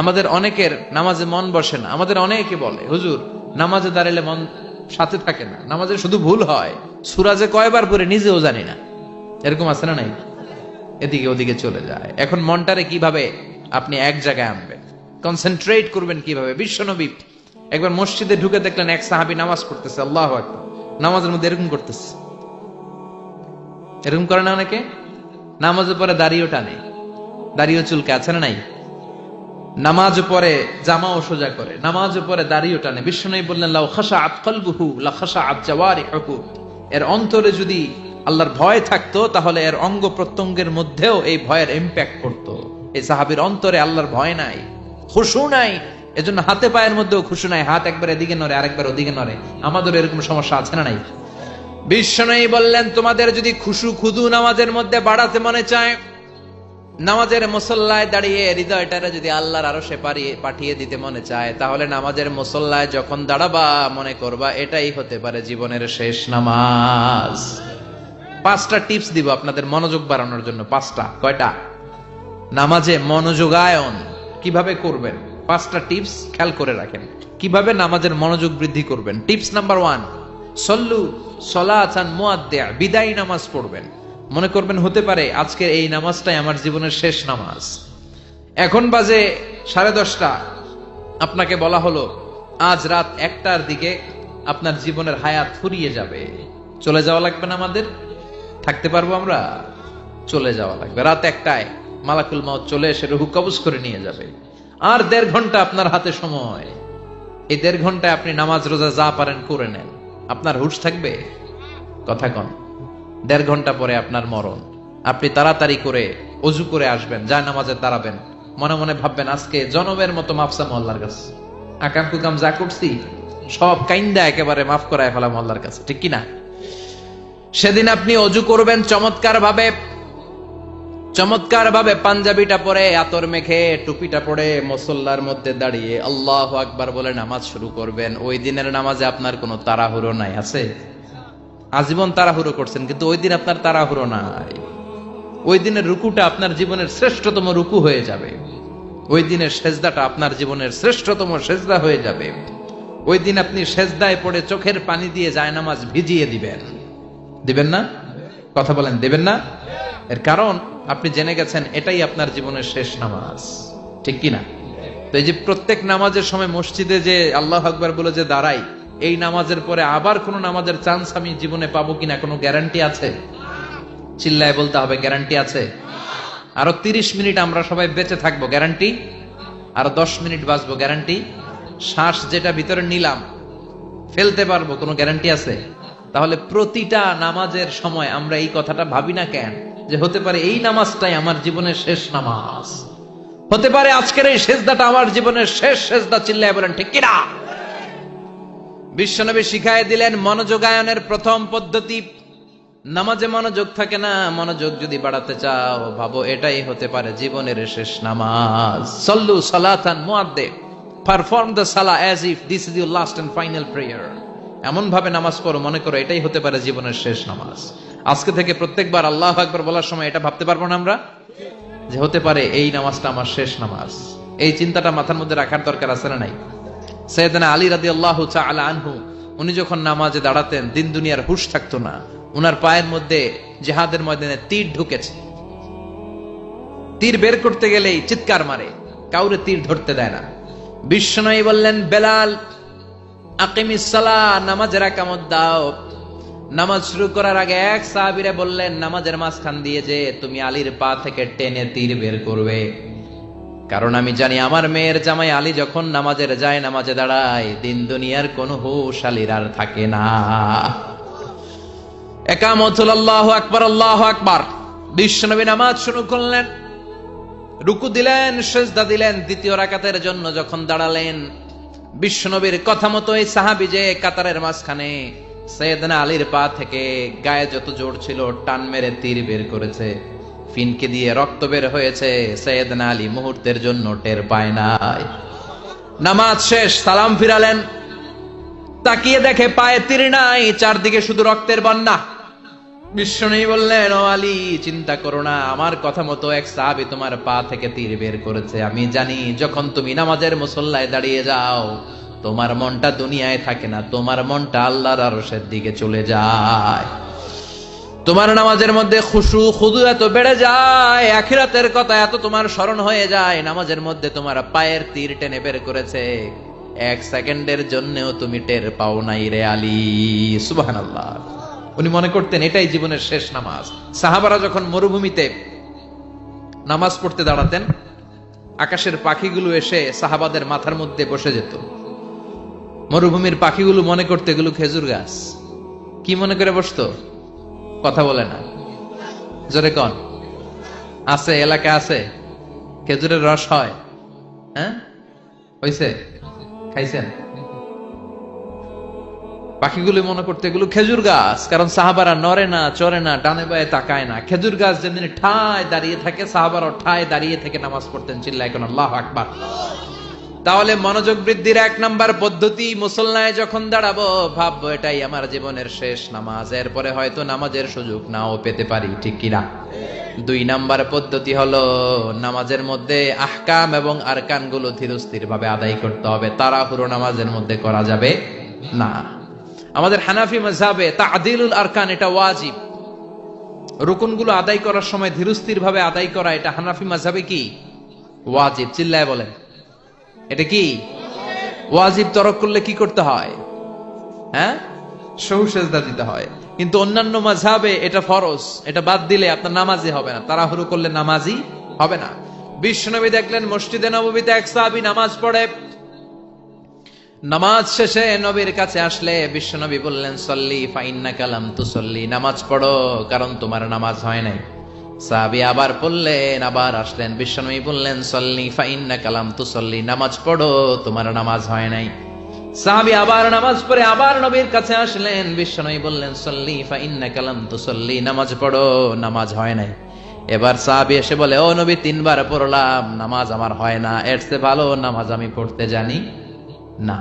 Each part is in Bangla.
আমাদের অনেকের নামাজে মন বসে না। আমাদের অনেকে বলে, হুজুর নামাজে দাঁড়ালে মন সাথে থাকে না, নামাজে শুধু ভুল হয়, সূরা যে কয়বার পড়ে নিজেও জানি না। এরকম আছে না নাই? এদিকে ওদিকে চলে যায়। এখন মনটারে কিভাবে আপনি এক জায়গায় আনবেন, কনসেন্ট্রেট করবেন কিভাবে? বিশ্বনবী একবার মসজিদে ঢুকে দেখলেন এক সাহাবী নামাজ পড়তেছে, আল্লাহু আকবার, নামাজের মধ্যে এরকম করতেছে। এরকম করে না অনেকে? নামাজের পরে দাড়িও টানে, দাড়িও চুলকে, আছে না নাই? নামাজ পরে জামাও সোজা করে, নামাজ পরে দাড়িও টানে। বিশ্বনবী বললেন, লাউ খাশাআত কলবুহু লা খাশাআত জাওয়ারিহু, এর অন্তরে যদি আল্লাহর ভয় থাকতো তাহলে এর অঙ্গ প্রত্যঙ্গের মধ্যেও এই ভয়ের ইম্প্যাক্ট পড়তো। এই সাহাবীর অন্তরে আল্লাহর ভয় নাই, খুশু নাই, এজন্য হাতে পায়ের মধ্যেও খুশু নাই, হাত একবার এদিকে নড়ে আরেকবার ওদিকে নড়ে। আমাদের এরকম সমস্যা আছে না নাই? বিশ্বনবী বললেন, তোমাদের যদি খুশু খুদু নামাজের মধ্যে বাড়াতে মনে চায়, নামাজের মুসল্লায় দাঁড়িয়ে হৃদয়টারে যদি আল্লাহর আরশে পাঠিয়ে দিতে মনে চায়, তাহলে নামাজের মুসল্লায় যখন দাঁড়াবা মনে করবা এটাই হতে পারে জীবনের শেষ নামাজ। 5টা টিপস দিব আপনাদের মনোযোগ বাড়ানোর জন্য। 5টা। কয়টা? নামাজে মনোযোগায়ন কিভাবে করবেন 5টা টিপস খেয়াল করে রাখেন, কিভাবে নামাজের মনোযোগ বৃদ্ধি করবেন। টিপস নাম্বার 1, সল্লু সলাতান মুআদ্দিয়া, বিদায়ী নামাজ পড়বেন। মনে করবেন হতে পারে আজকের এই নামাজটাই আমার জীবনের শেষ নামাজ। এখন বাজে 10:30, আপনাকে বলা হলো আজ রাত 1টার দিকে আপনার জীবনের হায়াত ফুরিয়ে যাবে। চলে যাওয়া লাগবে না? আমাদের থাকতে পারবো আমরা? চলে যাওয়া লাগবে। রাত 1টায় মালাকুল মউত চলে এসে রূহ কবজ করে নিয়ে যাবে। আর 1.5 ঘন্টা আপনার হাতে সময়। এই 1.5 ঘন্টায় আপনি নামাজ রোজা যা পারেন করে নেন। আপনার হুঁশ থাকবে? কথা কন। 1.5 ঘন্টা পরে আপনার মরণ। আপনি তাড়াতাড়ি করে অজু করে আসবেন, যায় নামাজে দাঁড়াবেন, মনে মনে ভাববেন আজকে জনমের মতো মাফ চামু আল্লাহর কাছে, আকাম কুকাম যা করছি সব কাইন্দা একেবারে মাফ করায় ফেলাম আল্লাহর কাছে, ঠিক কিনা? সেদিন আপনি অজু করবেন চমৎকার ভাবে পাঞ্জাবিটা পরে, আতর মেখে, টুপিটা পরে মুসল্লার মধ্যে দাঁড়িয়ে আল্লাহু আকবার বলে নামাজ শুরু করবেন। ওই দিনের নামাজে আপনার কোনো তাড়াহুড়ো নাই। আছে? আজীবন তাড়াহুড়ো করছেন, কিন্তু ওই দিন আপনার তাড়াহুড়ো নাই। ওই দিনের রুকুটা আপনার জীবনের শ্রেষ্ঠতম রুকু হয়ে যাবে। ওই দিনের সেজদাটা আপনার জীবনের শ্রেষ্ঠতম সেজদা হয়ে যাবে। ওই দিন আপনি সেজদায় পড়ে চোখের পানি দিয়ে জায়নামাজ ভিজিয়ে দিবেন না? কথা বলেন, দেবেন না? এর কারণ আপনি জেনে গেছেন এটাই আপনার জীবনের শেষ নামাজ, ঠিক কিনা? তো এই যে প্রত্যেক নামাজের সময় মসজিদে যে আল্লাহু আকবার বলে যে দাঁড়াই, এই নামাজের পরে আবার কোন নামাজের চান্স আমি জীবনে পাবো কিনা কোনো গ্যারান্টি আছে? চিল্লায় বলতে হবে, গ্যারান্টি আছে? আরো 30 মিনিট আমরা সবাই বেঁচে থাকবো, গ্যারান্টি? আরো 10 মিনিট বাঁচবো, গ্যারান্টি? শ্বাস যেটা ভিতরে নিলাম ফেলতে পারবো, কোনো গ্যারান্টি আছে? তাহলে প্রতিটা নামাজের সময় আমরা এই কথাটা ভাবি না কেন, যে হতে পারে এই নামাজটাই আমার জীবনের শেষ নামাজ, হতে পারে আজকের এই সেজদাটা আমার জীবনের শেষ সেজদা। চিল্লায় বলেন ঠিক কিনা? বিশ্বনবী শিখায় দিলেন মনোযোগায়নের প্রথম পদ্ধতি। নামাজে মনোযোগ থাকে না, মনোযোগ যদি বাড়াতে চাও ভাবো এটাই হতে পারে জীবনের শেষ নামাজ। সল্লু সালাতান মুআদ্দিয়া, পারফর্ম দ্য সালাহ as if this is your last and final prayer. এমন ভাবে নামাজ পড়ো মনে করো এটাই হতে পারে জীবনের শেষ নামাজ। আজকে থেকে প্রত্যেকবার আল্লাহু আকবার বলার সময় এটা ভাবতে পারবো না আমরা, যে হতে পারে এই নামাজটা আমার শেষ নামাজ। এই চিন্তাটা মাথার মধ্যে রাখার দরকার আছে না নাই? সাইয়েদনা আলী রাদিয়াল্লাহু তাআলা আনহু, উনি যখন নামাজে দাঁড়াতেন দিন দুনিয়ার হুঁশ থাকতো না। উনার পায়ের মধ্যে জিহাদের ময়দানে তীর ঢুকেছে। তীর বের করতে গেলেই চিৎকার মারে, কাউরে তীর ধরতে দেয় না। বিশ্বনবী বললেন, বেলাল আকিমিস সালাহ, নামাজের একামত দাও। নামাজ শুরু করার আগে এক সাহাবীরে বললেন, নামাজের মাঝখান দিয়ে যে তুমি আলীর পা থেকে টেনে তীর বের করবে, কারণ আমি জানি আমার মেয়ের জামাই আলী যখন নামাজের যায়, নামাজে দাঁড়ায়, দিন দুনিয়ার কোন হুঁশ আলীর আর থাকে না। একামত হলো আল্লাহু আকবার, আল্লাহু আকবার। বিশ্বনবী নামাজ শুরু করলেন, রুকু দিলেন, সিজদা দিলেন। দ্বিতীয় রাকাতের জন্য যখন দাঁড়ালেন, বিশ্বনবীর কথা মতো এই সাহাবী যে কাতারের মাঝখানে সাইয়েদনা আলীর পা থেকে গায়ে যত জোর ছিল টান মেরে তীর বের করেছে, ফিনকে দিয়ে রক্ত বের হয়েছে। সাইয়েদনা আলী মুহূর্তের জন্য টের পায় নাই। নামাজ শেষ, সালাম ফিরালেন, তাকিয়ে দেখে পায়ে তীর নাই, চারদিকে শুধু রক্তের বন্যা। বিশ্বনবী বললেন, ও আলী, চিন্তা করো না, আমার কথা মতো এক সাহাবী তোমার পা থেকে তীর বের করেছে। আমি জানি যখন তুমি নামাজের মুসল্লায় দাঁড়িয়ে যাও, তোমার মনটা দুনিয়ায় থাকে না, তোমার মনটা আল্লাহর আরশের দিকে চলে যায়। তোমার নামাজের মধ্যে খুশু খুদু এত বেড়ে যায়, আখিরাতের কথা এত তোমার স্মরণ হয়ে যায়, নামাজের মধ্যে তোমার পায়ের তীর টেনে বের করেছে, এক সেকেন্ডের জন্যও তুমি টের পাও নাই রে আলী। সুবহানাল্লাহ। উনি মনে করতেন এটাই জীবনের শেষ নামাজ। সাহাবারা যখন মরুভূমিতে নামাজ পড়তে দাঁড়াতেন, আকাশের পাখিগুলো এসে সাহাবাদের মাথার মধ্যে বসে যেত। মরুভূমির পাখিগুলো মনে করতে এগুলো খেজুর গাছ। কি মনে করে বসতো? কথা বলে না, জোরে কন। আছে এলাকা আছে খেজুরের রস হয়? হ্যাঁ, হইছে? খাইছেন? পাখিগুলো মনে করতে এগুলো খেজুর গাছ, কারণ সাহাবারা নড়ে না, চড়ে না, ডানে বায়ে তাকায় না। খেজুর গাছ যেদিন ঠায় দাঁড়িয়ে থাকে, সাহাবারা ঠায় দাঁড়িয়ে থেকে নামাজ পড়তেন। চিল্লায় কোন আল্লাহু আকবার। তাহলে মনোযোগ বৃদ্ধির এক নাম্বার পদ্ধতি, মুসল্লায় যখন দাঁড়াবো ভাববো এটাই আমার জীবনের শেষ নামাজ, এরপরে হয়তো নামাজের সুযোগ নাও পেতে পারি, ঠিক কিনা? দুই নাম্বার পদ্ধতি হলো নামাজের মধ্যে আহকাম এবং আরকান গুলো ধীরস্থির ভাবে আদায় করতে হবে। তাড়াহুড়ো নামাজের মধ্যে করা যাবে না। আমাদের হানাফি মাযহাবে তা'দিলুল আরকান এটা ওয়াজিব। রুকুনগুলো আদায় করার সময় ধীরস্থির ভাবে আদায় করা, এটা হানাফি মাযহাবে কি ওয়াজিব? চিল্লায় বলেন, এটা কি ওয়াজিব? তরক করলে কি করতে হয়? হ্যাঁ, সহু সেজদা দিতে হয়। কিন্তু অন্যান্য মাযহাবে এটা ফরজ, এটা বাদ দিলে আপনার নামাজই হবে না, তাড়াহুড়ো করলে নামাজই হবে না। বিশ্বনবী দেখলেন মসজিদে নববীতে এক সাহাবী নামাজ পড়ে, নামাজ শেষে নবীর কাছে আসলে বিশ্বনবী বললেন, সল্লি ফাইন্নাকা লাম তুসল্লি, নামাজ পড়ো কারণ তোমার নামাজ হয় নাই। সাহাবী আবার পড়লেন, আবার আসলেন, বিশ্বনবী বললেন, সল্লি ফাইন্নাকা লাম তুসল্লি, নামাজ পড়ো তোমার নামাজ হয় নাই। সাহাবী আবার নামাজ পড়ে আবার নবীর কাছে আসলেন, বিশ্বনবী বললেন, সল্লি ফাইন্নাকা লাম তুসল্লি, নামাজ পড়ো নামাজ হয় নাই। এবার সাহাবী এসে বলে, ও নবী, তিনবার পড়লাম, নামাজ আমার হয় না, এর চেয়ে ভালো নামাজ আমি পড়তে জানি না।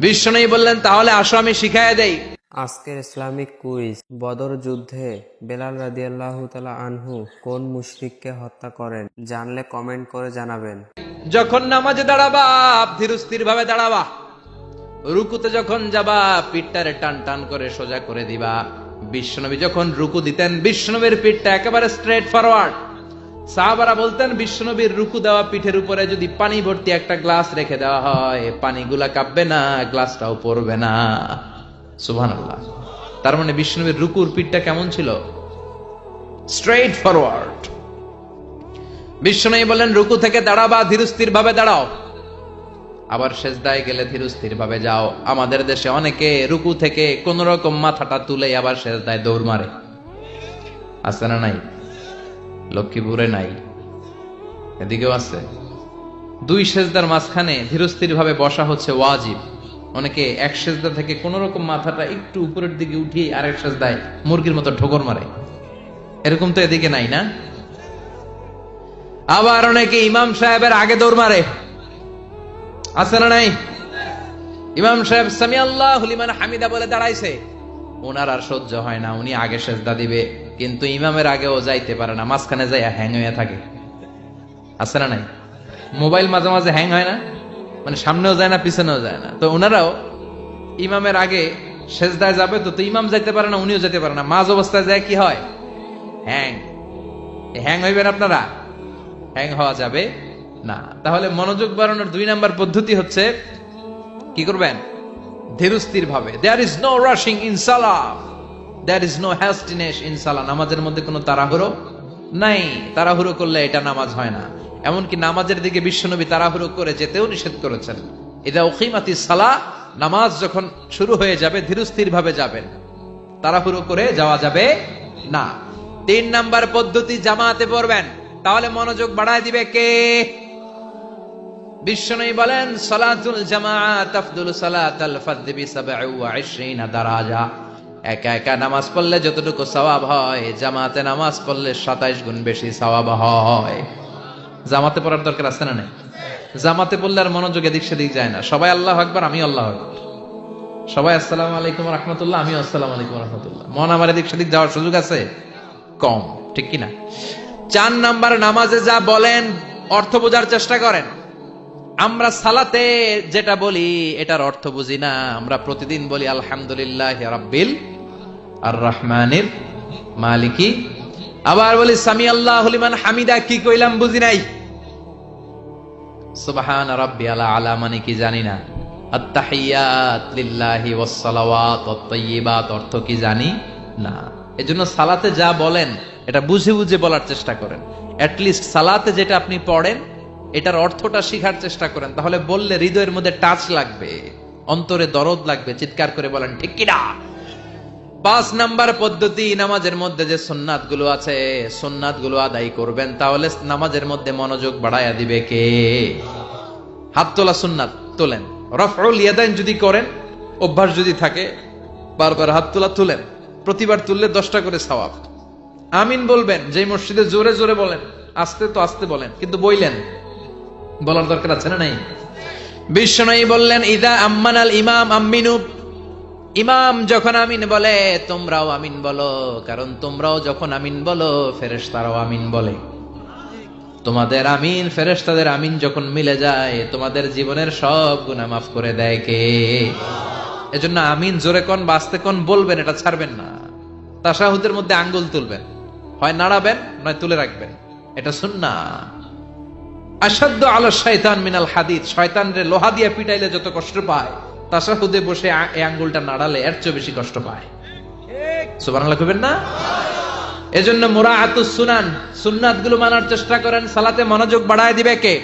বিশ্বনবী বললেন, তাহলে আসো আমি শিখাইয়া দেই। আজকের ইসলামিক কুইজ। বদর যুদ্ধে বেলাল রাদিয়াল্লাহু তাআলা আনহু কোন মুশরিককে হত্যা করেন? জানলে কমেন্ট করে জানাবেন। যখন নামাজে দাঁড়াবা ধীরস্থির ভাবে দাঁড়াবা, রুকুতে যখন যাবা পিঠটারে টান টান করে সোজা করে দিবা। বিশ্বনবী যখন রুকু দিতেন, বিশ্বনবীর পিঠটা একেবারে স্ট্রেট ফরওয়ার্ড। সাহাবারা বলতেন, বিশ্বনবীর রুকু দেওয়া পিঠের উপরে যদি পানি ভর্তি একটা গ্লাস রেখে দেওয়া হয়, পানিগুলা কাঁপবে না, গ্লাসটাও পড়বে না। সুবহানাল্লাহ। তার মানে বিশ্বনবীর রুকুর পিঠটা কেমন ছিল? Straight forward. বিশ্বনবী বলেন, রুকু থেকে দাঁড়াবা, ধীরস্থির ভাবে দাঁড়াও। আবার সেজদায় গেলে ধীরস্থির ভাবে যাও। আমাদের দেশে অনেকে রুকু থেকে কোন রকম মাথাটা তুলে আবার সেজদায় দৌড় মারে, আছে না নাই? লক্ষ্মীপুরে নাই, এদিকেও আছে। দুই সেজদার মাঝখানে ধীরস্থির ভাবে বসা হচ্ছে ওয়াজিব। অনেকে এক সেজদা থেকে কোন রকম মাথাটা একটু উপরের দিকে উঠিয়ে আরেক সেজদায় মুরগির মতো ঠোকর মারে, এরকম তো এদিকে নাই না? আবার অনেকে ইমাম সাহেবের আগে দৌড় মারে, আছে না নাই? ইমাম সাহেব সামি আল্লাহু লিমান হামিদা বলে দাঁড়াইছে, ওনার আর সহ্য হয় না, উনি আগে সেজদা দিবে, কিন্তু ইমামের আগেও যাইতে পারে না, মাঝখানে যাইয়া হ্যাং হয়ে থাকে, আছে না নাই? মোবাইল মাঝে মাঝে হ্যাং হয় না, মানে সামনেও যায় না পিছনেও যায় না। তো ওনারাও ইমামের আগে সেজদায় যাবে, তো ইমাম যাইতে পারে না, উনিও যেতে পারে না, মাঝ অবস্থায় যায় কি হয়? হ্যাং। হ্যাং হইবেন আপনারা? হ্যাং হওয়া যাবে না। তাহলে মনোযোগ বাড়ানোর দুই নাম্বার পদ্ধতি হচ্ছে, কি করবেন? ধীরস্থির ভাবে। There is no rushing in salah, there is no hastiness in salah। নামাজের মধ্যে কোনো তাড়াহুড়ো নাই। তাড়াহুড়ো করলে এটা নামাজ হয় না। এমনকি নামাজের দিকে বিশ্বনবী তাড়াহুড়ো করে যেতেও নিষেধ করেছেন। ইদা উকিমাতিস সালাহ, নামাজ যখন শুরু হয়ে যাবে ধীরস্থির ভাবে যাবেন, তাড়াহুড়ো করে যাওয়া যাবে না। তিন নাম্বার পদ্ধতি, জামাতে পড়বেন। তাহলে মনোযোগ বাড়ায় দিবে কে? বিশ্বনবী বলেন, সালাতুল জামাআত আফদলু সালাতাল ফারদি বি27 দারাজা। একা একা নামাজ পড়লে যতটুকু সওয়াব হয়, জামাতে নামাজ পড়লে 27 গুণ বেশি সওয়াব হয়। জামাতে পড়ার দরকার আছে না নাই? জামাতে পড়লে আর মনোযোগ এদিক সেদিক যায় না, সবাই আল্লাহু আকবার, আমি আল্লাহু আকবার। সবাই আসসালামু আলাইকুম রহমতুল্লাহ, আমিও আসসালামু আলাইকুম রহমতুল্লাহ। মন আমার এদিক সেদিক যাওয়ার সুযোগ আছে কম, ঠিক কিনা? 4 নাম্বার, নামাজে যা বলেন অর্থ বোঝার চেষ্টা করেন। আমরা সালাতে যেটা বলি এটার অর্থ বুঝি না। আমরা প্রতিদিন বলি আলহামদুলিল্লাহ রাব্বিল আর রহমানির মালিকি, আবার বলি সামি আল্লাহু লিমান হামিদা, কি কইলাম বুঝি নাই। সুবহান রাব্বিয়াল আলা মানে কি জানি না। আত-তাহিয়াত লিল্লাহি ওয়াস সালাওয়াত ওয়াত তাইয়্যিবাত অর্থ কি জানি না। এজন্য সালাতে যা বলেন এটা বুঝে বুঝে বলার চেষ্টা করেন। এট লিস্ট সালাতে যেটা আপনি পড়েন এটার অর্থটা শিখার চেষ্টা করেন, তাহলে বললে হৃদয়ের মধ্যে টাচ লাগবে, অন্তরে দরদ লাগবে, চিৎকার করে বলেন ঠিক কিনা। 5 নাম্বার পদ্ধতি, নামাজের মধ্যে যে সুন্নাত গুলো আছে সুন্নাত গুলো আদায় করবেন, তাহলে নামাজের মধ্যে মনোযোগ বাড়ায়া দিবে কে? হাত তোলা সুন্নাত তোলেন। রফউল ইয়াদাইন যদি করেন, অভ্যাস যদি থাকে, বারবার হাত তোলা তুলেন, প্রতিবার তুললে 10টা করে সওয়াব। আমিন বলবেন, যে মসজিদে জোরে জোরে বলেন, আস্তে তো আস্তে বলেন, কিন্তু বইলেন, বলার দরকার আছে না নাই? বিশ্বনবী বললেন ইদা আম্মানাল ইমাম আমিনু, ইমাম যখন আমিন বলে তোমরাও আমিন বলো, কারণ তোমরাও যখন আমিন বলো ফেরেশতারাও আমিন বলে। তোমাদের আমিন ফেরেশতাদের আমিন যখন মিলে যায় তোমাদের জীবনের সব গুনাহ মাফ করে দেয় কে? এজন্য আমিন জোরে কোন বাস্তে কোন বলবেন, এটা ছাড়বেন না। তাশাহুদের মধ্যে আঙ্গুল তুলবেন, হয় নাড়াবেন নয় তুলে রাখবেন, এটা সুন্নাহ। আশাদ্দু আলা শাইতান মিনাল হাদিদ, শয়তানরে লোহা দিয়ে পিটাইলে যত কষ্ট পায়, তাশাহুদে বসে এই আঙ্গুলটা নাড়ালে এর চেয়ে বেশি কষ্ট পায়। সুবহানাল্লাহ কইবেন না? এজন্য মুরাআতুস সুনান, সুন্নাতগুলো মানার চেষ্টা করেন, সালাতে মনোযোগ বাড়ায় দিবে কে?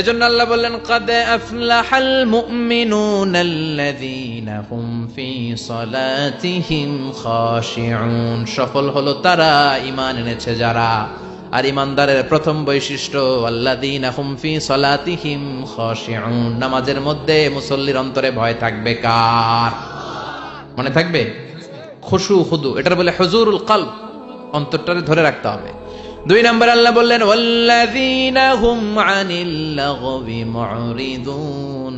এজন্য আল্লাহ বললেন কাদ আফলাহাল মুমিনুনাল্লাযীনা হুম ফি সালাতিহিম খাশিউন, সফল হলো তারা ঈমান এনেছে যারা। আর ঈমানদারের প্রথম বৈশিষ্ট্য আল্লাযীনা হুম ফি সালাতিহিম খাশিউন, নামাজের মধ্যে মুসল্লির অন্তরে ভয় থাকবে কার? মনে থাকবে খুশু খুদু, এটার বলে হুজুরুল কলব, অন্তরটারে ধরে রাখতে হবে। 2 নাম্বার আল্লাহ বললেন ওয়াল্লাযীনা হুম আনিল লাগবি মুরিদুন,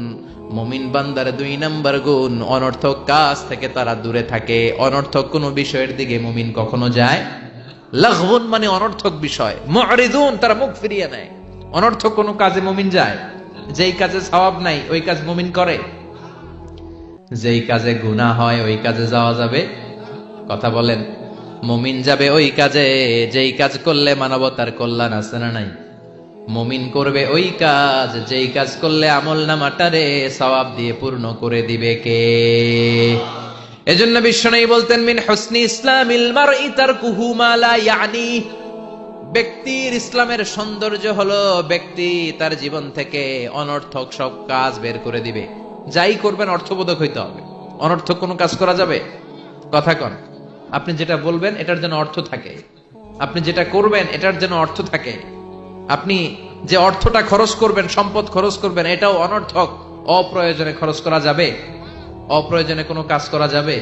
মুমিন বান্দার 2 নাম্বার গুণ অনর্থক কাজ থেকে তারা দূরে থাকে। অনর্থক কোন বিষয়ের দিকে মুমিন কখনো যায়, লাগবুন মানে অনর্থক বিষয়, মুরিদুন তারা মুখ ফিরিয়ে নেয়। অনর্থক কোন কাজে মুমিন যায়? যেই কাজে সওয়াব নাই ওই কাজ মুমিন করে, যেই কাজে গুনাহ হয় ওই কাজে যাওয়া যাবে? কথা বলেন। মুমিন যাবে ওই কাজে যেই কাজ করলে মানবতার কল্যাণ আছে না নাই? মুমিন করবে ওই কাজ যেই কাজ করলে আমলনামাটারে সওয়াব দিয়ে পূর্ণ করে দিবে কে? এজন্য বিশ্বনবী বলতেন মিন হুসনি ইসলামিল মারই তারকুহু মা লা ইয়ানি, ব্যক্তির ইসলামের সৌন্দর্য হলো ব্যক্তি তার জীবন থেকে অনর্থক সব কাজ বের করে দিবে। যাই করবেন অর্থবোধক হইতে হবে। অনর্থক কোনো কাজ করা যাবে? কথা কন। আপনি যেটা বলবেন এটার যেন অর্থ থাকে, আপনি যেটা করবেন এটার যেন অর্থ থাকে। আপনি যে অর্থটা খরচ করবেন, সম্পদ খরচ করবেন, এটাও অনর্থক অপ্রয়োজনে খরচ করা যাবে? অপ্রয়োজনে কোনো কাজ করা যাবে?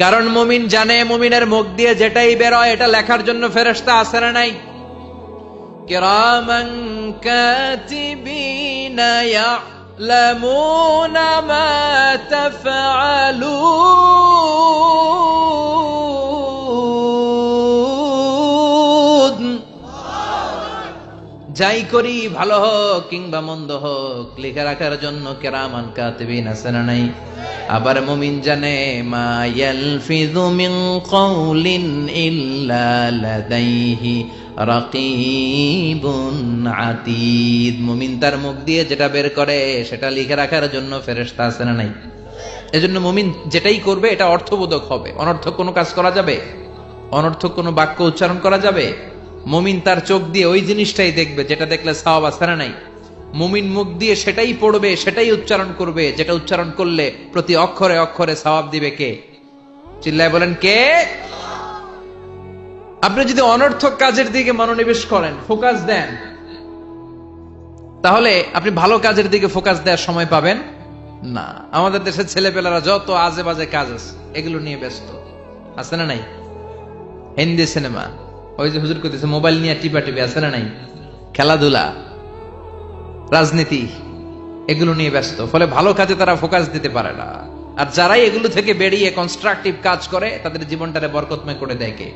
কারণ মুমিন জানে মুমিনের মুখ দিয়ে যেটাই বের হয় এটা লেখার জন্য ফেরেশতা আছে না নাই? কিরামান কাতিবিনা ইয়ালামুনা মা তাফআলুন, যাই করি ভালো হোক কিংবা মন্দ হোক লিখে রাখার জন্য কিরামান কাতিবিন আছে না নাই? আবার মুমিন জানে মা ইয়ালফিযু মিন কাওলিন ইল্লা লাদাইহি রাকিবুন আতীদ, মুমিন তার মুখ দিয়ে যেটা বের করে সেটা লিখে রাখার জন্য ফেরেশতা আছে না নাই? এজন্য মুমিন যেটাই করবে এটা অর্থবোধক হবে। অনর্থক কোনো কাজ করা যাবে? অনর্থক কোনো বাক্য উচ্চারণ করা যাবে? মুমিন তার চোখ দিয়ে ওই জিনিসটাই দেখবে যেটা দেখলে সওয়াব আছে না নাই? মুমিন মুখ দিয়ে সেটাই পড়বে, সেটাই উচ্চারণ করবে যেটা উচ্চারণ করলে প্রতি অক্ষরে অক্ষরে সওয়াব দিবে কে? চিল্লায় বলেন কে? আপনি যদি অনর্থক কাজের দিকে মনোনিবেশ করেন, ফোকাস দেন, তাহলে আপনি ভালো কাজের দিকে ফোকাস দেওয়ার সময় পাবেন না। আমাদের দেশের ছেলেপেলারা যত আজে বাজে কাজ আছে এগুলো নিয়ে ব্যস্ত আছে না নাই? হিন্দি সিনেমা, ওই যে হুজুর কইতেছে মোবাইল নিয়ে টিপা টিপি আছে না নাই? খেলাধুলা, রাজনীতি, এগুলো নিয়ে ব্যস্ত। ফলে ভালো কাজে তারা ফোকাস দিতে পারে না। আর যারাই এগুলো থেকে বেরিয়ে কনস্ট্রাকটিভ কাজ করে তাদের জীবনটারে বরকতময় করে দেয় কে?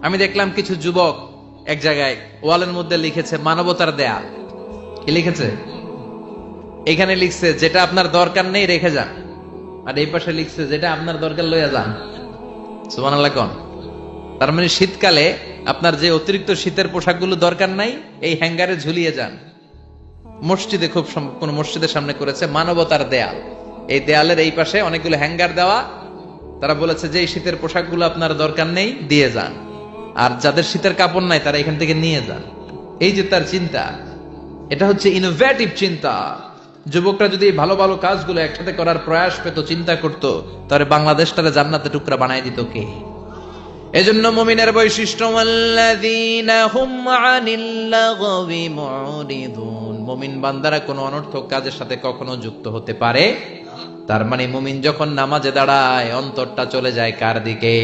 আমি দেখলাম কিছু যুবক এক জায়গায় ওয়ালের মধ্যে লিখেছে মানবতার দেয়াল। কি লিখেছে? এখানে লিখছে যেটা আপনার দরকার নেই রেখে যান, আর এই পাশে লিখছে যেটা আপনার দরকার লইয়া যান। সুবহানাল্লাহ কোন? তার মানে শীতকালে আপনার যে অতিরিক্ত শীতের পোশাকগুলো দরকার নাই এই হ্যাঙ্গারে ঝুলিয়ে যান। মসজিদে কোন মসজিদের সামনে করেছে মানবতার দেয়াল। এই দেয়ালের এই পাশে অনেকগুলো হ্যাঙ্গার দেওয়া। তারা বলেছে যে এই শীতের পোশাকগুলো আপনার দরকার নেই দিয়ে যান, আর যাদের শীতের কাপড় নাই তারা এখান থেকে নিয়ে যান। এই যে তার চিন্তা, এটা হচ্ছে ইনোভেটিভ চিন্তা। যুবকরা যদি ভালো ভালো কাজগুলো একসাথে করার প্রয়াস পেত, চিন্তা করত, তাহলে বাংলাদেশটারে জান্নাতে টুকরা বানায় দিত কে? এজন্য মুমিনের বৈশিষ্ট্য আল্লাযীনা হুম আনিল লাগবি মুরিদুন। মুমিন বান্দারা কোনো অনর্থক কাজের সাথে কখনো যুক্ত হতে পারে। তার মানে মুমিন যখন নামাজে দাঁড়ায় অন্তরটা চলে যায় কার দিকে?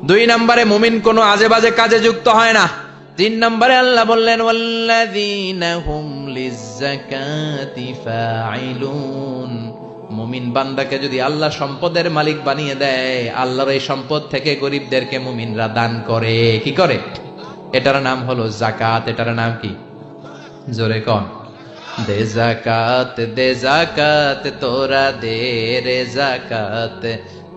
2 নম্বরে মুমিন কোনো আজে বাজে কাজে যুক্ত হয় না। 3 নম্বরে আল্লাহ বললেন ওয়াল্লাযীনা হুম লিয-যাকাতি ফাঈলুন। মুমিন বান্দাকে যদি আল্লাহ সম্পদের মালিক বানিয়ে দেয়, আল্লাহর এই সম্পদ থেকে গরিবদেরকে মুমিনরা দান করে। কি করে? এটার নাম হলো যাকাত। এটার নাম কি? জোরে কোন? দে যাকাত তোরা দে রে যাকাত,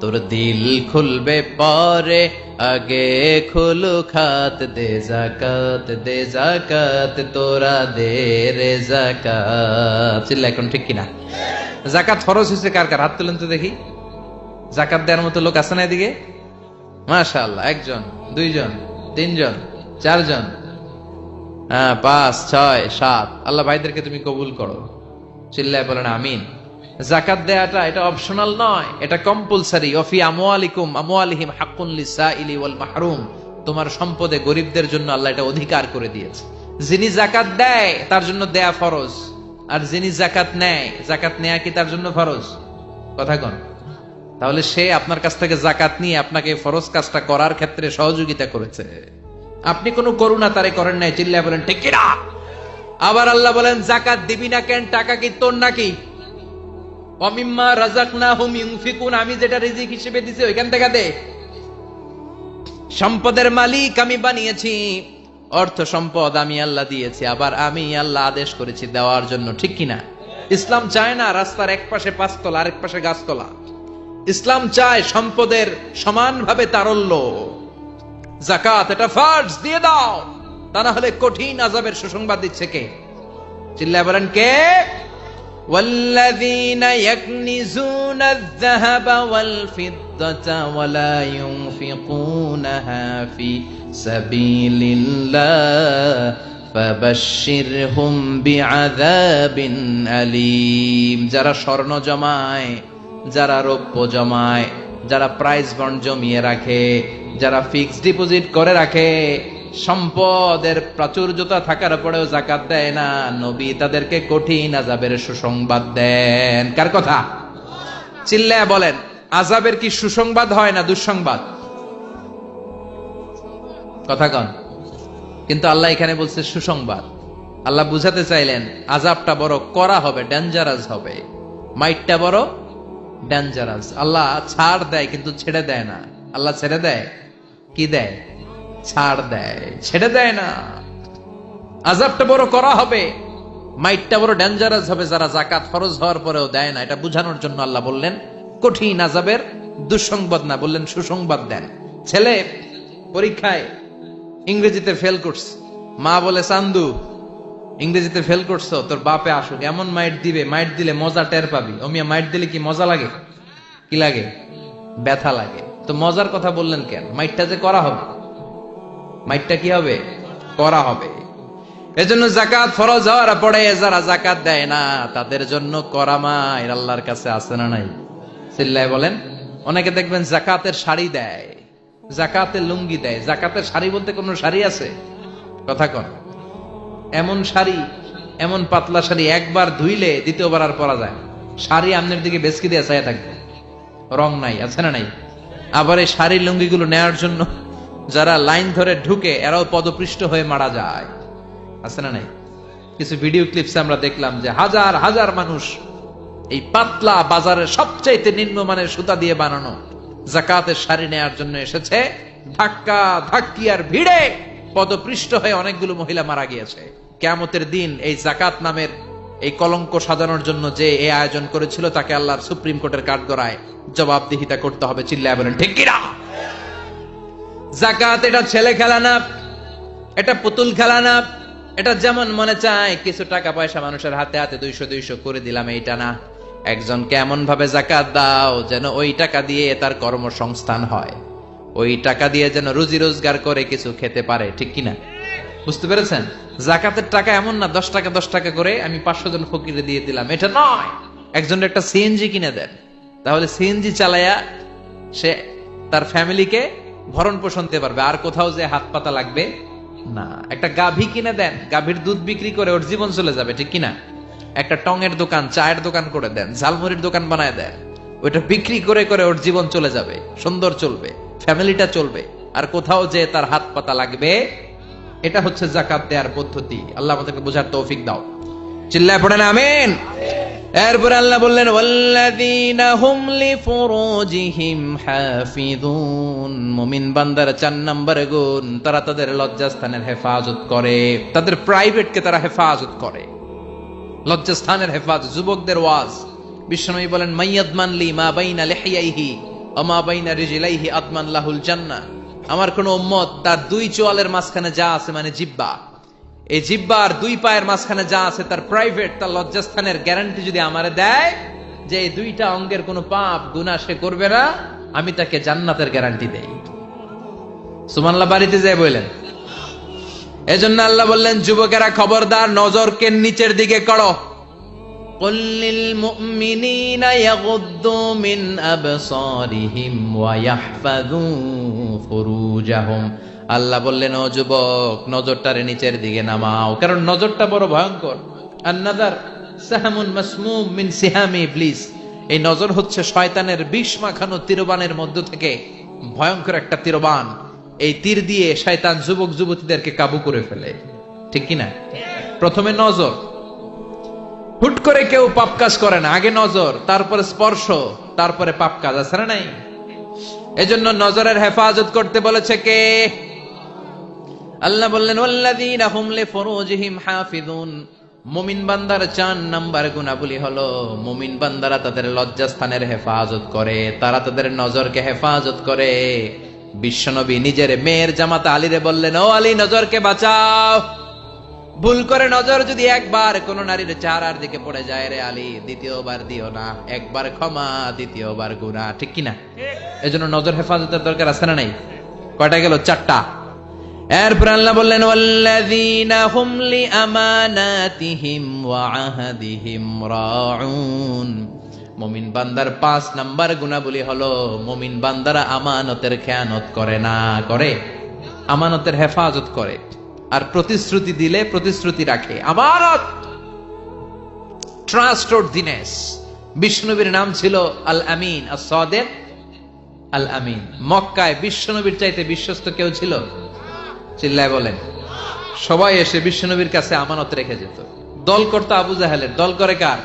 তোর দিল খুলবে পরে আগে খুলু খাত। দে যাকাত তোরা দে রে যাকাত। চিল্লা এখন ঠিক কিনা? যাকাত ফরজ হয়েছে কার কার? হাত তুলেন তো দেখি। যাকাত দেওয়ার মতো লোক আছে না এদিকে? মাশাআল্লাহ। 1 জন, 2 জন, 3 জন, 4 জন, 5, 6, 7। আল্লাহ ভাইদেরকে তুমি কবুল করো। চিল্লায় বলেন আমিন। যাকাত দেয়াটা এটা অপশনাল নয়, এটা কম্পালসারি। ওয়াফি আমওয়ালিহিম হাক্কুন লিসাইলি ওয়াল মাহরুম। তোমার সম্পদে গরিবদের জন্য আল্লাহ এটা অধিকার করে দিয়েছে। যিনি যাকাত দেয় তার জন্য দেয়া ফরজ, আর যিনি যাকাত নেয়, যাকাত নেয়া কি তার জন্য ফরজ? কথা কোন? তাহলে সে আপনার কাছ থেকে যাকাত নিয়ে আপনাকে ফরজ কাজটা করার ক্ষেত্রে সহযোগিতা করেছে। আপনি কোনো করুণা তারে করেন নাই। চিল্লায় বলেন ঠিক কিনা? আবার আল্লাহ বলেন যাকাত দিবি না কেন? টাকা কি তোর নাকি? ওয়ামিম্মা রাযাকনাহুম ইউনফিকুন। আমি যেটা রিজিক হিসেবে দিছি ওইখান থেকে দে। সম্পদের মালিক আমি বানিয়েছি, অর্থ সম্পদ আমি আল্লাহ দিয়েছি, আবার আমি আল্লাহ আদেশ করেছি দেওয়ার জন্য। ঠিক কিনা? ইসলাম চায় না রাস্তার এক পাশে 5 তলা আরেক পাশে গাছতলা। ইসলাম চায় সম্পদের সমানভাবে তারল্য। যাকাত এটা ফরজ, দিয়ে দাও, তা না হলে কঠিন আযাবের সুসংবাদ দিচ্ছে কে? চিল্লায় বলেন কে? والذين يكنزون الذهب والفضة ولا ينفقونها في سبيل الله فبشرهم بعذاب أليم। যারা স্বর্ণ জমায়, যারা রৌপ্য জমায়, যারা প্রাইজ বন্ড জমিয়ে রাখে, যারা ফিক্সড ডিপোজিট করে রাখে, সম্পদের প্রাচুর্যতা থাকার পরেও যাকাত দেয় না, নবী তাদেরকে কঠিন আযাবের সুসংবাদ দেন। কার কথা? চিল্লায়া বলেন। আযাবের কি সুসংবাদ হয় না দুঃসংবাদ? কথা কন। কিন্তু আল্লাহ এখানে বলছে সুসংবাদ। আল্লাহ বুঝাতে চাইলেন আযাবটা বড় করা হবে, ডেঞ্জারাস হবে, মাইটটা বড় ডেঞ্জারাস। আল্লাহ ছাড় দেয় কিন্তু ছেড়ে দেয় না। আল্লাহ ছেড়ে দেয় কি দেয়? ছাড় দেয়, ছেড়ে দেয় না। আযাবটা বড় করা হবে, মাইটটা বড় ডেঞ্জারাস হবে যারা যাকাত ফরজ হওয়ার পরেও দেয় না। এটা বুঝানোর জন্য আল্লাহ বললেন কঠিন আযাবের দুঃসংবাদ না, বললেন সুসংবাদ দেন। ছেলে পরীক্ষায় ইংরেজিতে ফেল করছে, মা বলে চান্দু ইংরেজিতে ফেল করছো, তোর বাপে আসুক, এমন মাইট দিবে, মাইট দিলে মজা টের পাবি। অমিয়া মাইট দিলে কি মজা লাগে? কি লাগে? ব্যথা লাগে। তো মজার কথা বললেন কেন? মাইটটা যে করা হবে, মাইটটা কি হবে? করা হবে। এজন্য যাকাত ফরজ হওয়ার পরে যারা যাকাত দেয় না তাদের জন্য করা মাইর আল্লাহর কাছে আছে না নাই? চিল্লায় বলেন। অনেকে দেখবেন যাকাতের শাড়ি দেয়, যাকাতের লুঙ্গি দেয়। যাকাতের শাড়ি বলতে কোন শাড়ি আছে? কথা কন। এমন শাড়ি, এমন পাতলা শাড়ি একবার ধুইলে দ্বিতীয়বার আর পরা যায়। শাড়ি আমনের দিকে বেসকি দিয়ে চাইয়া থাকবে, রং নাই, আছে না নাই? আবার এই শাড়ি লুঙ্গিগুলো নেওয়ার জন্য যারা লাইন ধরে ঢুকে এরাও পদপৃষ্ট হয়ে মারা যায়, আছে না নাই? কিছু ভিডিও ক্লিপস আমরা দেখলাম যে হাজার হাজার মানুষ এই পাতলা বাজারের সবচাইতে নিম্নমানের সুতা দিয়ে বানানো জাকাতের শাড়ি নেয়ার জন্য এসেছে, ধাক্কা ধাক্কি আর ভিড়ে পদপৃষ্ঠ হয়ে অনেকগুলো মহিলা মারা গিয়েছে। কিয়ামতের দিন এই জাকাত নামের এই কলঙ্ক সাজানোর জন্য যে এই আয়োজন করেছিল তাকে আল্লাহর সুপ্রিম কোর্টের কাঠগড়ায় জবাবদিহিতা করতে হবে। চিল্লায় বলেন ঠিক কিনা? জাকাত এটা ছেলে খেলা না, এটা পুতুল খেলা না, এটা যেমন মনে চায় কিছু টাকা পয়সা মানুষের হাতে হাতে 200 করে দিলাম, এইটা না। একজনকে এমন ভাবে জাকাত দাও যেন ওই টাকা দিয়ে তার কর্মসংস্থান হয়, ওই টাকা দিয়ে যেন রুজি রোজগার করে কিছু খেতে পারে। ঠিক কিনা? বুঝতে পেরেছেন? জাকাতের টাকা এমন না 10 টাকা করে আমি 500 জন ফকিরে দিয়ে দিলাম, এটা নয়। একজনের একটা সিএনজি কিনে দেন, তাহলে সিএনজি চালায়া সে তার ফ্যামিলিকে ভরণ পোষণ দিতে পারবে, আর কোথাও যে হাত পাতা লাগবে না। একটা গাভী কিনে দেন, গাভীর দুধ বিক্রি করে ওর জীবন চলে যাবে। ঠিক কিনা? একটা টঙের দোকান, চায়ের দোকান করে দেন, ঝালমুড়ির দোকান বানায় দেন, ওইটা বিক্রি করে করে ওর জীবন চলে যাবে, সুন্দর চলবে, ফ্যামিলিটা চলবে, আর কোথাও যে তার হাত পাতা লাগবে। এটা হচ্ছে জাকাত দেওয়ার পদ্ধতি। আল্লাহ আমাদেরকে বোঝার তৌফিক দাও। চিল্লায় পড়েন আমিন। এরপরে আল্লাহ বললেন ওয়াল্লাযীনা হুম লিফুরুজিহিম হাফিযুন। মুমিন বান্দার 4 নম্বর গুণ, তারা তাদের লজ্জাস্থানের হেফাজত করে, তাদের প্রাইভেটকে তারা হেফাজত করে। লজ্জাস্থানের হেফাজত, যুবকদের ওয়াজ। বিশ্বনবী বলেন মাইয়াদমান লি মা বাইনা লিহিয়াইহি ওয়া মা বাইনা রিজলাইহি আদমান লাহুল জান্নাহ। আমার কোন উম্মত তার 2 চোয়ালের মাঝখানে যা আছে, মানে জিহ্বা, এই জিহ্বার 2 পায়ের মাঝখানে যা আছে তার প্রাইভেট, তার লজ্জাস্থানের গ্যারান্টি যদি আমারে দেয় যে এই 2টা অঙ্গের কোনো পাপ গুনাহ সে করবে না, আমি তাকে জান্নাতের গ্যারান্টি দেই। সুবহানাল্লাহ বাড়িতে যায় বলেন। এজন্য আল্লাহ বললেন যুবকেরা খবরদার, নজরকে নিচের দিকে করো। কুল লিল মুমিনিনা ইয়াগুদ্দু মিন আবসারিহিম ওয়া ইয়াহফাযু ফুরুজাহুম। আল্লাহ বললেন ও যুবক, নজরটারে নিচের দিকে নামাও, কারণ নজরটা বড় ভয়ঙ্কর। আন-নাযার সাহামুন মাসমুম মিন সিহামি ইবলিস। এই নজর হচ্ছে শয়তানের বিষ মাখানো তীরবানের মধ্য থেকে ভয়ঙ্কর একটা তীরবান। এই তীর দিয়ে শয়তান যুবক যুবতীদেরকে কাবু করে ফেলে। ঠিক কিনা? প্রথমে নজর, হুট করে কেউ পাপ কাজ করে না, আগে নজর, তারপরে স্পর্শ, তারপরে পাপ কাজ। আছে না নাই? এজন্য নজরের হেফাজত করতে বলেছে কে? আল্লাহ বললেন ওয়াল্লাযীনা হুম লিফুরুজিহিম হাফিযুন। মুমিন বান্দার 4 নাম্বার গুণাবলী হলো মুমিন বান্দারা তাদের লজ্জাস্থানের হেফাজত করে, তারা তাদের নজরকে হেফাজত করে। বিশ্বনবী নিজের মেয়ের জামাতা আলীরে বললেন ও আলী, নজরকে বাঁচাও। ভুল করে নজর যদি একবার কোন নারীর চেহারার দিকে পড়ে যায় রে আলী, দ্বিতীয়বার দিও না। একবার ক্ষমা, দ্বিতীয়বার গুনাহ। ঠিক কিনা? এজন্য নজর হেফাজতের দরকার আছে না নাই? কয়টা গেল? 4টা। এরপর আল্লাহ বললেন ওয়াল্লাযীনা হুম লিআমানাতিহিম ওয়া আহাদিহিম রাউন। মুমিন বান্দার 5 নাম্বার গুণাবলী হলো মুমিন বান্দারা আমানতের খেয়ানত করে না, করে আমানতের হেফাজত করে, আর প্রতিশ্রুতি দিলে প্রতিশ্রুতি রাখে। আমানত, ট্রাস্টওয়ার্দিনেস। বিশ্বনবীর নাম ছিল আল আমিন, আস-সাদিক, আল আমিন। মক্কায় বিশ্বনবীর চাইতে বিশ্বস্ত কেউ ছিল? চিল্লায় বলেন। সবাই এসে বিশ্বনবীর কাছে আমানত রেখে যেত। দল করতো আবু জাহেলের, দল করে কার?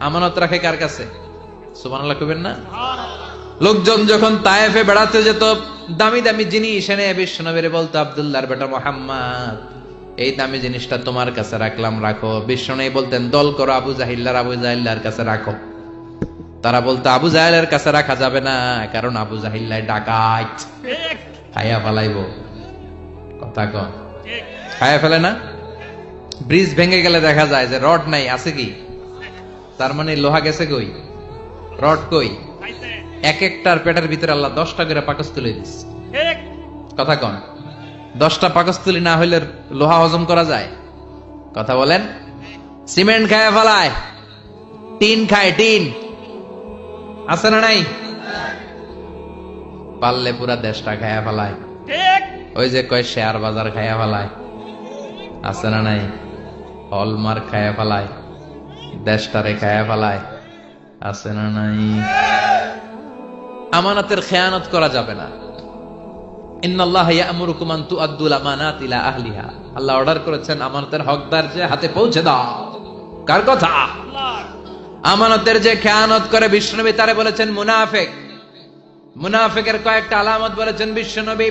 আমানত রাখে কার কাছে? সুবহানাল্লাহ কইবেন না? লোকজন যখন তায়েফে বেড়াতে যেত, দামি দামি জিনিস এনে বিশ্বনবীরে বলতো আব্দুল্লাহর বেটা মুহাম্মদ, এই দামি জিনিসটা তোমার কাছে রাখলাম, রাখো। বিশ্বনবী বলতেন দল করো আবু জাহিল্লার কাছে রাখো। তারা বলতো আবু জাহেলের কাছে রাখা যাবে না, কারণ আবু জাহিল্লাহ ডাকাত, খাইয়া ফেলাইবো। কথা কন, খাইয়া ফেলে না? ব্রিজ ভেঙে গেলে দেখা যায় যে রড নাই, আছে কি? তার মানে লোহা গেছে কই? রড কই? এক একটার পেটের ভিতরে আল্লাহ 10টা করে পাকস্থলী দিচ্ছে। কথা কন, 10টা পাকস্থলী না হইলে লোহা হজম করা যায়? কথা বলেন। সিমেন্ট খায় ফেলায়, টিন খায়, টিন আছে না নাই? পারলে পুরা দেশটা খায়া ফেলায়। ওই যে কয় শেয়ার বাজার খায়া ফেলায়, আছে না নাই? হলমার্ক খায়া ফেলায়, দেশটারে খায়া ফেলায়, আছে না নাই? আমানতের খেয়ানত করা যাবে না। ইন্নাল্লাহা ইয়া'মুরুকুম আন তুআদ্দুল আমানাত ইলা আহলিহা। আল্লাহ অর্ডার করেছেন আমানতের হকদার যে হাতে পৌঁছে দাও। কার কথা? আমানতের যে খেয়ানত করে বিশ্বনবী তারে বলেছেন মুনাফিক। মুনাফিকের কয়েকটা আলামত বলেছেন বিশ্বনবী।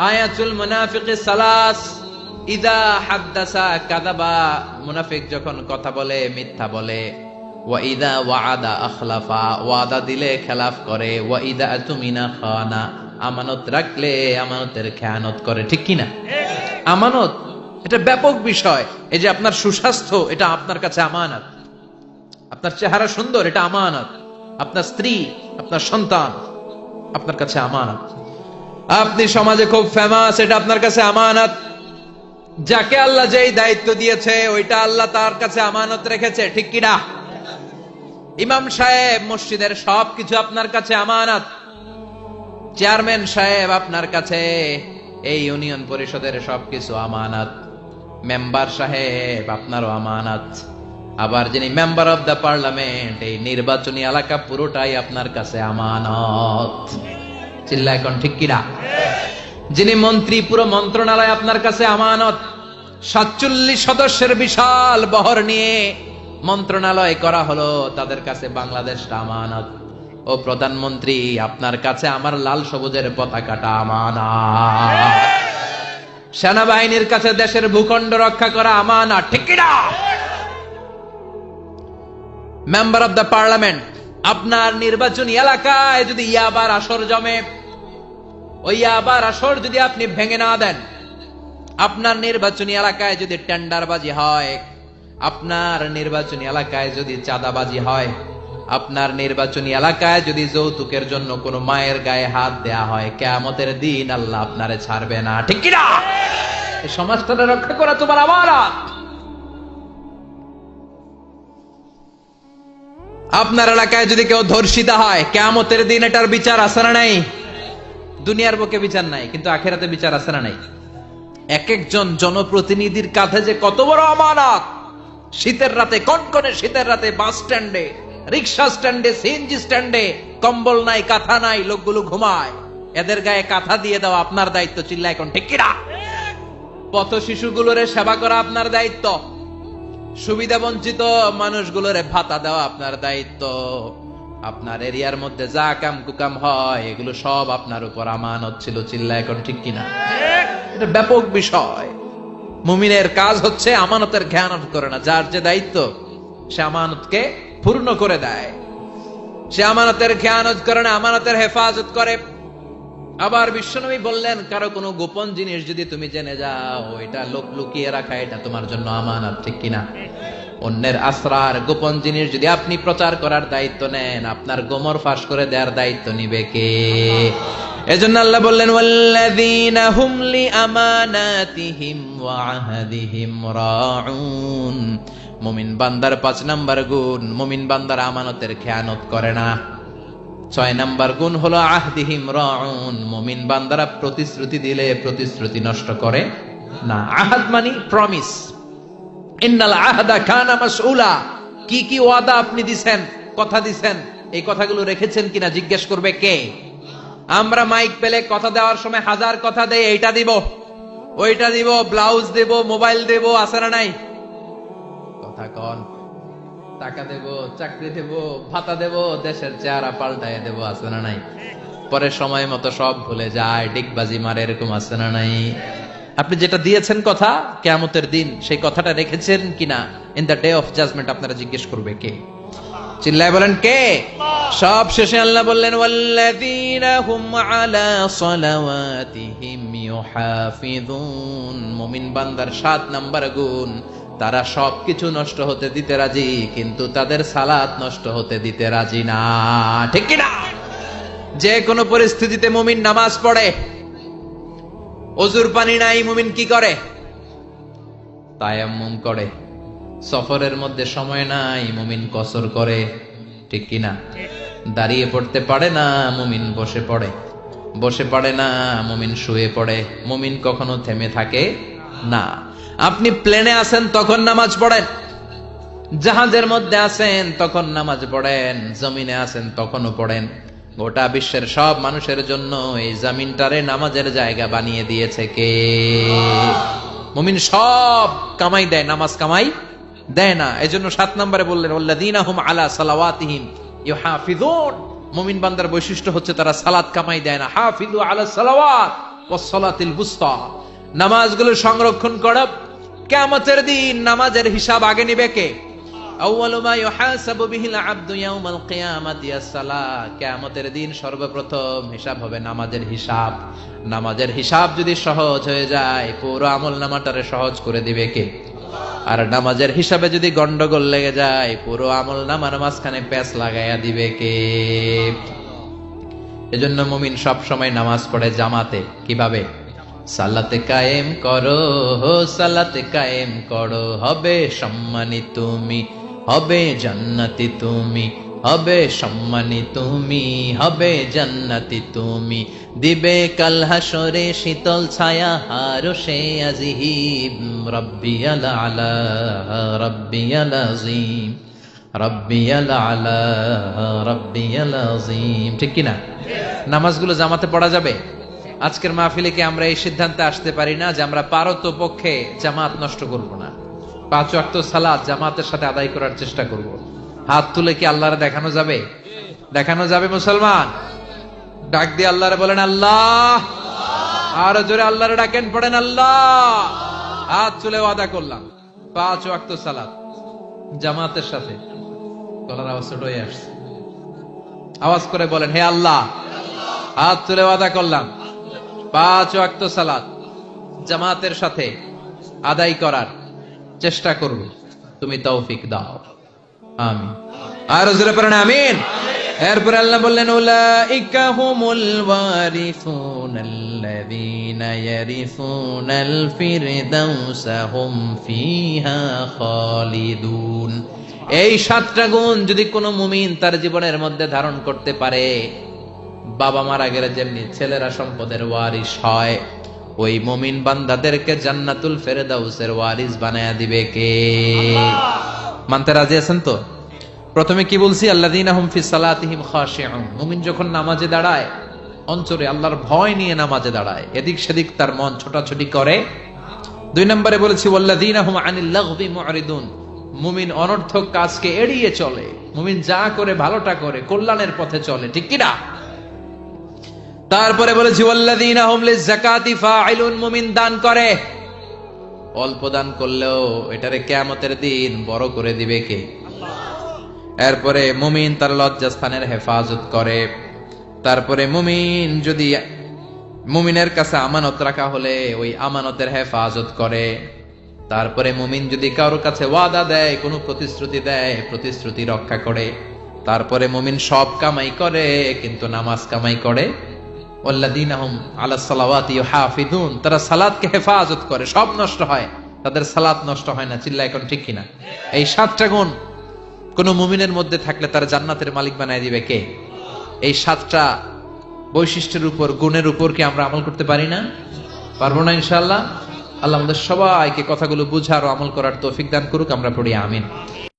আয়াতুল মুনাফিকি সালাস, ইদা হাদ্দাসা কাযাবা, মুনাফিক যখন কথা বলে মিথ্যা বলে, ওয়া ইদা ওয়াআদা আখলাফা, ওয়াদা দিলে খেলাফ করে, ওয়া ইদা আতুমিনা খানা, আমানত রাখলে আমানতের খেয়ানত করে। ঠিক কিনা? আমানত এটা ব্যাপক বিষয়। এই যে আপনার সুস্বাস্থ্য, এটা আপনার কাছে আমানত। আপনার চেহারা সুন্দর, এটা আমানত। আপনার স্ত্রী, আপনার সন্তান আপনার কাছে আমানত। আপনি সমাজে খুব ফেমাস, এটা আপনার কাছে আমানত। যাকে আল্লাহ যেই দায়িত্ব দিয়েছে ওইটা আল্লাহ তার কাছে আমানত রেখেছে। ঠিক কিনা? ইমাম সাহেব, মসজিদের সবকিছু আপনার কাছে আমানত। চেয়ারম্যান সাহেব, আপনার কাছে এই ইউনিয়ন পরিষদের সবকিছু আমানত। মেম্বার সাহেব, আপনারও আমানত। আবার যিনি মেম্বার অফ দ্য পার্লামেন্ট, এই নির্বাচনী এলাকা পুরোটাই আপনার কাছে আমানত। চিল্লা এখন ঠিক কিনা? যিনি মন্ত্রী, পুরো মন্ত্রণালয় আপনার কাছে আমানত। 47 সদস্যের বিশাল বহর নিয়ে মন্ত্রণালয় করা হলো, তাদের কাছে বাংলাদেশটা আমানত। ও প্রধানমন্ত্রী, আপনার কাছে আমার লাল সবুজের পতাকাটা আমানত। সেনাবাহিনীর কাছে দেশের ভূখণ্ড রক্ষা করা আমানত। ঠিক কিনা? মেম্বার অফ দ্য পার্লামেন্ট, আপনার নির্বাচনী এলাকায় যদি ইয়াবার আসর জমে, ওই ইয়াবার আসর যদি আপনি ভেঙে না দেন, আপনার নির্বাচনী এলাকায় যদি টেন্ডারবাজি হয়, আপনার নির্বাচনী এলাকায় যদি চাঁদাবাজি হয়, আপনার নির্বাচনী এলাকায় যদি যৌতুকের জন্য কোনো মায়ের গায়ে হাত দেয়া হয়, কিয়ামতের দিন আল্লাহ আপনারে ছাড়বে না। ঠিক কিনা? এই সমাজটা রক্ষা করা তোমার আমানত। আপনার এলাকায় যদি কেউ ধর্ষিতা হয়, কিয়ামতের দিন এটার বিচার আছে না নাই? দুনিয়ার বুকে বিচার নাই, কিন্তু আখিরাতে বিচার আছে না নাই? এক একজন জনপ্রতিনিধির কাঁধে যে কত বড় আমানত। শীতের রাতে, কনকনে শীতের রাতে বাস স্ট্যান্ডে, রিক্সা স্ট্যান্ডে, সিএনজি স্ট্যান্ডে কম্বল নাই, কাঁথা নাই, লোকগুলো ঘুমায়, এদের গায়ে কাঁথা দিয়ে দেওয়া আপনার দায়িত্ব। চিল্লা এখন ঠিক কিনা? পথ শিশুগুলোরে সেবা করা আপনার দায়িত্ব। সুবিধা বঞ্চিত মানুষগুলোরে ভাতা দেওয়া আপনার দায়িত্ব। আপনার এরিয়ার মধ্যে যা কাম কুকাম হয়, এগুলো সব আপনার উপর আমানত ছিল। চিল্লা এখন ঠিক কিনা? এটা ব্যাপক বিষয়। মুমিনের কাজ হচ্ছে আমানতের খেয়ানত করে না। যার যে দায়িত্ব, সে আমানতকে পূর্ণ করে দেয়। সে আমানতের খেয়ানত করে না, আমানতের হেফাজত করে। আবার বিশ্বনবী বললেন, কারো কোনো গোপন জিনিস যদি তুমি জেনে যাও, এটা লোক লুকিয়ে রাখা, এটা তোমার জন্য আমানত। ঠিক কিনা? অন্যের আসরার, গোপন জিনিস যদি আপনি প্রচার করার দায়িত্ব নেন, আপনার গোমর ফাঁস করে দেওয়ার দায়িত্ব নিবে কে? এজন্য আল্লাহ বললেন, ওয়াল্লাযীনা হুম লিআমানাতিহিম ওয়া আহদিহিম রাউন। মুমিন বান্দার 5 নাম্বার গুণ, মুমিন বান্দার আমানতের খেয়ানত করে না। 6 নাম্বার গুণ হলো আহদিহিম রাউন, মুমিন বান্দারা প্রতিশ্রুতি দিলে প্রতিশ্রুতি নষ্ট করে না। আহাদ মানে প্রমিস। ইন্নাল আহদা কানা মাসউলা, কি কি ওয়াদা আপনি দিবেন, কথা দিবেন, এই কথাগুলো রেখেছেন কিনা জিজ্ঞেস করবে কে? আমরা মাইক পেলে কথা দেওয়ার সময় হাজার কথা দেই, এইটা দিব, ওইটা দিব, ব্লাউজ দেব, মোবাইল দেব, আছে না নাই? কথা কন। টাকা দেব, চাকরি দেব, ভাতা দেব, দেশের চেহারা পাল্টায় দেব, আছে না নাই? পরে সময় মতো সব ভুলে যায়, ডিগবাজি মারে, এরকম আছে না নাই? আপনি যেটা দিয়েছেন কথা, কিয়ামতের দিন সেই কথাটা রেখেছেন কিনা, in the day of judgement আপনারা জিজ্ঞেস করবে কে? চিল্লায় বলেন কে? সব শেষে আল্লাহ বললেন, ওয়াল্লাযীনা হুম আলা সালাওয়াতিহিম ইউহাফিযুন। মুমিন বান্দার 7 নাম্বার গুণ, তারা সবকিছু নষ্ট হতে দিতে রাজি, কিন্তু তাদের সালাত নষ্ট হতে দিতে রাজি না। ঠিক কিনা? যে কোনো পরিস্থিতিতে মুমিন নামাজ পড়ে। ওযুর পানি নাই, মুমিন কি করে? তায়াম্মুম করে। সফরের মধ্যে সময় নাই, মুমিন কসর করে। ঠিক কিনা? দাঁড়িয়ে পড়তে পারে না, মুমিন বসে পড়ে। বসে পড়ে না, মুমিন শুয়ে পড়ে। মুমিন কখনো থেমে থাকে না। আপনি প্লেনে আছেন তখন নামাজ পড়েন, জাহাজের মধ্যে আছেন তখন নামাজ পড়েন, জমিনে আছেন তখনও পড়েন। গোটা বিশ্বের সব মানুষের জন্য এই জমিনটারে নামাজের জায়গা বানিয়ে দিয়েছে কে? মুমিন সব কামাই দেয়, নামাজ কামাই দেয় না। এজন্য 7 নম্বরে বললেন ওয়াল্লাযীনা হুম আলা সালাওয়াতিহিম ইউহাফিজুন, মুমিন বান্দার বৈশিষ্ট্য হচ্ছে তারা সালাত কামাই দেয় না। হাফিজু আলা সালাওয়াত ওয়াস সালাতিল বুসতা, নামাজগুলো সংরক্ষণ করো। কিয়ামতের দিন নামাজের হিসাব আগে নিবে কে? আউয়ালু মা ইউহাসাবু বিহিল আবদু ইয়াউমাল কিয়ামাতি আস-সালাহ, কিয়ামতের দিন সর্বপ্রথম হিসাব হবে নামাজের হিসাব। নামাজের হিসাব যদি সহজ হয়ে যায় পুরো আমলনামাটারে সহজ করে দিবে কে? আর নামাজের হিসাবে যদি গন্ডগোল লেগে যায় পুরো আমলনামার মাঝখানে প্যাঁচ লাগাইয়া দিবে কে? এজন্য মুমিন সব সময় নামাজ পড়ে জামাতে। কিভাবে? সালাতে কায়েম করো, সালাতে কায়েম করো, হবে সম্মানী তুমি, হবে জান্নাতি তুমি, হবে সম্মানী তুমি, হবে জান্নাতি তুমি, দিবে কাল হাসরে শীতল ছায়া আরশে আজিম, রাব্বিয়াল আলা রাব্বিয়াল আযীম, রাব্বিয়াল আলা রাব্বিয়াল আযীম। ঠিক কি না? নামাজগুলো জামাতে পড়া যাবে? আজকের মাহফিলে কি আমরা এই সিদ্ধান্তে আসতে পারি না যে আমরা পারতপক্ষে জামাত নষ্ট করব না, 5 ওয়াক্ত সালাত জামাতের সাথে আদায় করার চেষ্টা করব? হাত তুলে কি আল্লাহরে দেখানো যাবে? দেখানো যাবে মুসলমান? ডাক দিয়ে আল্লাহরে বলেন আল্লাহ, আর জোরে আল্লাহরে ডাকেন, পড়েন আল্লাহ। হাত তুলে ওয়াদা করলাম 5 ওয়াক্ত সালাত জামাতের সাথে। গলার আওয়াজ ছোট হয়ে আসছে, আওয়াজ করে বলেন হে আল্লাহ, হাত তুলে ওয়াদা করলাম 5 ওয়াক্ত সালাত জামাতের সাথে আদায় করার চেষ্টা করব, তুমি তৌফিক দাও, আমিন। আর জোরে পড়েন আমিন। এরপর আল্লাহ বললেন উলাইকা হুমুল ওয়ারিসুনাল্লাযীনা ইয়ারিসুনাল ফিরদাউসা হুম ফিহা খালিদুন। এই 7টা গুণ যদি কোনো মুমিন তার জীবনের মধ্যে ধারণ করতে পারে, বাবা মারা গেলে যেমনি ছেলেরা সম্পদের ওয়ারিস হয়, ওই মুমিন বান্দাদেরকে জান্নাতুল ফেরদাউসের ওয়ারিস বানায়া দিবে কে? মানতে রাজি আছেন তো? প্রথমে কি বলছি? আল্লাযীনা হুম ফি সালাতিহিম খাশিউন। মুমিন যখন নামাজে দাঁড়ায় অন্তরে আল্লাহর ভয় নিয়ে নামাজে দাঁড়ায়, এদিক সেদিক তার মন ছোটাছুটি করে। 2 নম্বরে বলেছি ওয়াল্লাযীনা হুম আনিল লাগবি মুরিদুন। মুমিন অনর্থক কাজকে এড়িয়ে চলে, মুমিন যা করে ভালোটা করে, কল্যাণের পথে চলে। ঠিক কি না? তারপরে বলেছি ওয়াল্লাযীনা হুম লিয-যাকাতি ফাইলুন। মুমিন দান করে, অল্প দান করলেও এটারে কিয়ামতের দিন বড় করে দিবে কে? এরপরে মুমিন তার লজ্জাস্থানের হেফাজত করে। তারপরে মুমিন যদি মুমিনের কাছে আমানত রাখা হলে ওই আমানতের হেফাজত করে। তারপরে মুমিন যদি কারোর কাছে ওয়াদা দেয়, কোনো প্রতিশ্রুতি দেয়, প্রতিশ্রুতি রক্ষা করে। তারপরে মুমিন সব কামাই করে কিন্তু নামাজ কামাই করে। ওয়াল্লাযীনা হুম আলাস সালাওয়াতি ইউহাফিজুন। তারা সালাতকে হেফাজত করে, সব নষ্ট হয় তাদের সালাত নষ্ট হয় না। চিল্লা এখন ঠিক কিনা? এই 7টা গুণ কোন মুমিনের মধ্যে থাকলে তার জান্নাতের মালিক বানায় দিবে কে? এই 7টা বৈশিষ্ট্যের উপর, গুণের উপর কি আমরা আমল করতে পারি না? পারবো না ইনশাআল্লাহ? আল্লাহ আমাদের সবাইকে কথাগুলো বুঝার ও আমল করার তৌফিক দান করুক। আমরা পড়ি আমিন।